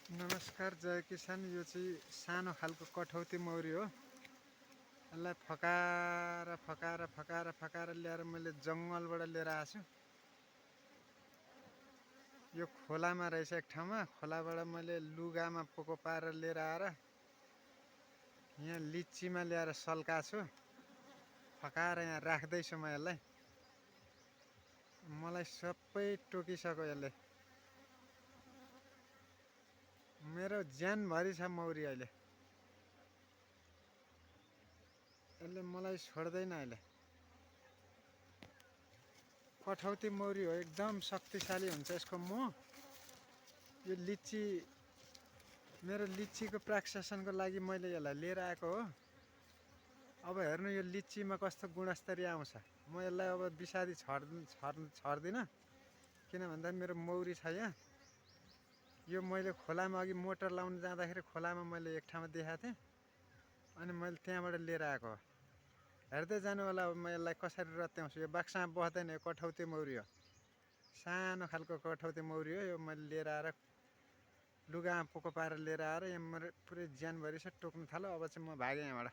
नमस्कार जय किसान। यो चाहिँ सानो खालको कठौती मौरी हो। यसलाई फकाएर फकाएर फकाएर फकाएर ल्याएर मैले जङ्गलबाट लिएर आएको छु। यो खोलामा रहेछ एक ठाउँमा। खोलाबाट मैले लुगामा पोको पारेर लिएर आएर यहाँ लिचीमा ल्याएर सल्काएको छु। फकाएर यहाँ राख्दैछु म यसलाई। मलाई सबै टोकिसक्यो यसले। मेरो ज्यानभरि छ मौरी अहिले। यसले मलाई छोड्दैन अहिले। कठौती मौरी हो, एकदम शक्तिशाली हुन्छ यसको मोह। यो लिची मेरो लिचीको प्राक्सेसनको लागि मैले यसलाई लिएर आएको हो। अब हेर्नु यो लिचीमा कस्तो गुणस्तरीय आउँछ। म यसलाई अब बिसादी छर्दिनँ, किन भन्दा मेरो मौरी छ यहाँ। यो मैले खोलामा अघि मोटर लाउन जाँदाखेरि खोलामा मैले एक ठाउँमा देखाएको थिएँ, अनि मैले त्यहाँबाट लिएर आएको हो। हेर्दै जानु होला अब म यसलाई कसरी रत्याउँछु। यो बाक्सामा बस्दैन, यो कठौती मौरी हो। सानो खालको कठौती मौरी हो। यो मैले लिएर आएर लुगामा पोको पारेर लिएर आएर यहाँ मेरो पुरै ज्यानभरि छ, टोक्नु थाल्यो। अब चाहिँ म भागेँ यहाँबाट।